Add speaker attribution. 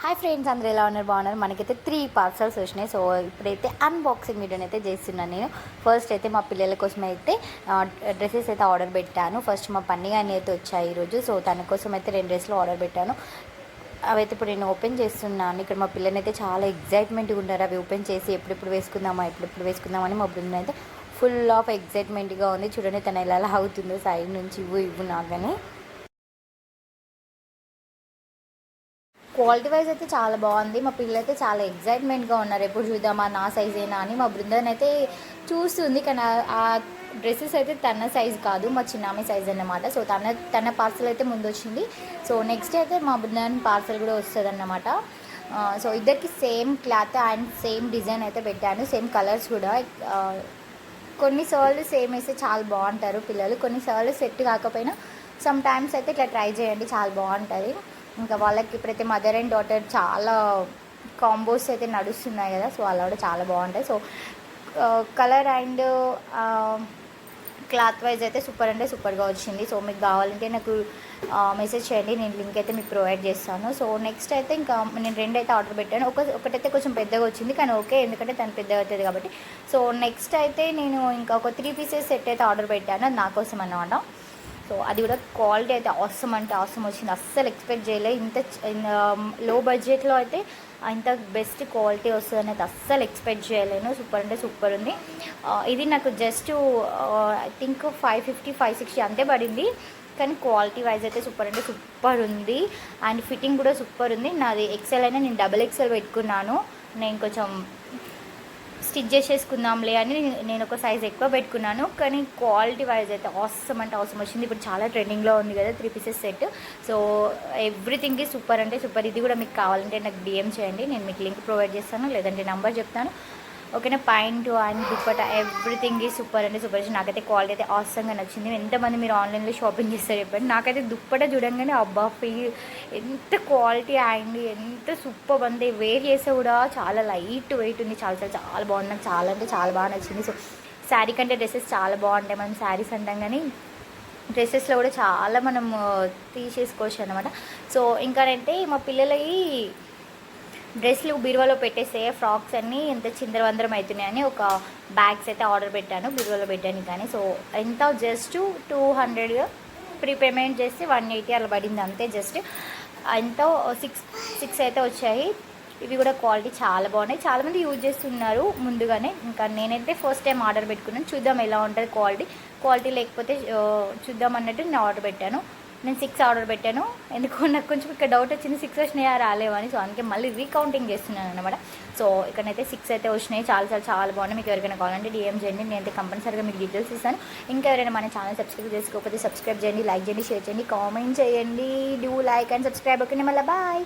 Speaker 1: Hi friends, అందరూ ఎలా ఉన్నారు? బాగున్నారు. మనకైతే 3 పార్సల్స్ వచ్చినాయి. సో ఇప్పుడైతే అన్బాక్సింగ్ వీడియోని అయితే చేస్తున్నాను నేను. ఫస్ట్ అయితే మా పిల్లల కోసం అయితే డ్రెస్సెస్ అయితే ఆర్డర్ పెట్టాను. ఫస్ట్ మా పన్నీ అని అయితే వచ్చాయి ఈరోజు. సో తన కోసం అయితే 2 డ్రెస్సులు ఆర్డర్ పెట్టాను. అవైతే ఇప్పుడు నేను ఓపెన్ చేస్తున్నాను. ఇక్కడ మా పిల్లలైతే చాలా ఎగ్జైట్మెంట్గా ఉన్నారు. అవి ఓపెన్ చేసి ఎప్పుడెప్పుడు వేసుకుందామని మా బృందం అయితే ఫుల్ ఆఫ్ ఎగ్జైట్మెంట్గా ఉంది. చూడండి తను ఎలా అవుతుందో సైడ్ నుంచి ఇవ్వు నాకని. క్వాలిటీ వైజ్ అయితే చాలా బాగుంది. మా పిల్లలైతే చాలా ఎగ్జైట్మెంట్గా ఉన్నారు. ఎప్పుడు చూద్దామా, నా సైజేనా అని. మా బృందం అయితే చూస్తుంది, కానీ ఆ డ్రెస్సెస్ అయితే తన సైజ్ కాదు, మా చిన్నామి సైజ్ అన్నమాట. సో తన పార్సల్ అయితే ముందు వచ్చింది. సో నెక్స్ట్ అయితే మా బృందానికి పార్సల్ కూడా వస్తుంది అన్నమాట. సో ఇద్దరికి same cloth and same design అయితే పెట్టాను, సేమ్ కలర్స్ కూడా. కొన్నిసార్లు సేమ్ వేస్తే చాలా బాగుంటారు పిల్లలు, కొన్నిసార్లు సెట్ కాకపోయినా సమ్ టైమ్స్ అయితే ఇట్లా ట్రై చేయండి, చాలా బాగుంటుంది. ఇంకా వాళ్ళకి ఇప్పుడైతే మదర్ అండ్ డాటర్ చాలా కాంబోస్ అయితే నడుస్తున్నాయి కదా, సో అలా కూడా చాలా బాగుంటాయి. So colour and cloth wise అయితే సూపర్ అంటే సూపర్గా వచ్చింది. సో మీకు కావాలంటే నాకు మెసేజ్ చేయండి, నేను లింక్ అయితే మీకు ప్రొవైడ్ చేస్తాను. సో నెక్స్ట్ అయితే ఇంకా నేను 2 అయితే ఆర్డర్ పెట్టాను. ఒకటైతే కొంచెం పెద్దగా వచ్చింది, కానీ ఓకే, ఎందుకంటే తను పెద్దగా అవుతుంది కాబట్టి. సో నెక్స్ట్ అయితే నేను ఇంకా ఒక 3 పీసెస్ సెట్ అయితే ఆర్డర్ పెట్టాను, అది నా కోసం అన్నమాట. సో అది కూడా క్వాలిటీ అయితే అవసరం అంటే అవసరం వచ్చింది. అస్సలు ఎక్స్పెక్ట్ చేయలేదు ఇంత లో బడ్జెట్లో అయితే ఇంత బెస్ట్ క్వాలిటీ వస్తుంది అయితే అస్సలు ఎక్స్పెక్ట్ చేయలేను. సూపర్ అంటే సూపర్ ఉంది. ఇది నాకు జస్ట్ ఐ థింక్ 550 560 అంతే పడింది, కానీ క్వాలిటీ వైజ్ అయితే సూపర్ అంటే సూపర్ ఉంది. అండ్ ఫిట్టింగ్ కూడా సూపర్ ఉంది. నాది ఎక్సెల్ అయినా నేను XXL పెట్టుకున్నాను. నేను కొంచెం స్టిచ్ చేసేసుకుందాంలే అని నేను ఒక సైజ్ ఎక్కువ పెట్టుకున్నాను, కానీ క్వాలిటీ వైజ్ అయితే అవసరం అంటే అవసరం వచ్చింది. ఇప్పుడు చాలా ట్రెండింగ్లో ఉంది కదా 3 pieces set. So everything super అంటే సూపర్. ఇది కూడా మీకు కావాలంటే నాకు DM చేయండి, నేను మీకు లింక్ ప్రొవైడ్ చేస్తాను, లేదంటే నెంబర్ చెప్తాను. ఓకేనా. పాయింట్ అండ్ దుప్పట ఎవ్రీథింగ్ ఈ సూపర్ అంటే సూపర్. నాకైతే క్వాలిటీ అయితే అవసరంగా నచ్చింది. ఎంతమంది మీరు ఆన్లైన్లో షాపింగ్ చేస్తారు చెప్పండి. నాకైతే దుప్పట చూడంగానే అబ్బా ఎంత క్వాలిటీ అండ్ ఎంత సూపర్ ఉంది. వేర్ చేస్తే కూడా చాలా లైట్ వెయిట్ ఉంది, చాలా చాలా చాలా బాగుంది. నాకు చాలా అంటే చాలా బాగా నచ్చింది. సో శారీ కంటే డ్రెస్సెస్ చాలా బాగుంటాయి. మనం శారీస్ అంటాం కానీ డ్రెస్సెస్లో కూడా చాలా మనం తీసేసుకోవచ్చు అనమాట. సో ఇంకానంటే మా పిల్లలకి డ్రెస్లు బీరువాలో పెట్టేస్తే ఫ్రాక్స్ అన్నీ ఎంత చిందరవందరం అవుతున్నాయని ఒక బ్యాగ్స్ అయితే ఆర్డర్ పెట్టాను బీరువాలో పెట్టాను. కానీ సో ఎంత జస్ట్ 200 ప్రీపేమెంట్ చేస్తే 180 అలా పడింది అంతే. జస్ట్ ఎంతో 6 అయితే వచ్చాయి. ఇవి కూడా క్వాలిటీ చాలా బాగున్నాయి. చాలామంది యూజ్ చేస్తున్నారు ముందుగానే. ఇంకా నేనైతే ఫస్ట్ టైం ఆర్డర్ పెట్టుకున్నాను, చూద్దాం ఎలా ఉంటుంది క్వాలిటీ లేకపోతే చూద్దాం అన్నట్టు నేను ఆర్డర్ పెట్టాను. నేను 6 ఆర్డర్ పెట్టాను. ఎందుకో నాకు కొంచెం ఇక్కడ డౌట్ వచ్చింది, 6 వచ్చినాయా రాలేవని. సో అందుకే మళ్ళీ రీకౌంటింగ్ చేస్తున్నాను అనమాట. సో ఇక్కడైతే 6 అయితే వచ్చినాయి. చాలా చాలా చాలా బాగున్నాయి. మీకు ఎవరికైనా కావాలంటే DM చేయండి, నేనైతే కంపల్సరీగా మీకు డీటెయిల్స్ ఇస్తాను. ఇంకా ఎవరైనా మన ఛానల్ సబ్స్క్రైబ్ చేసుకోకపోతే సబ్స్క్రైబ్ చేయండి, లైక్ చేయండి, షేర్ చేయండి, కామెంట్ చేయండి. Do like and subscribe. Okay, మళ్ళీ బాయ్.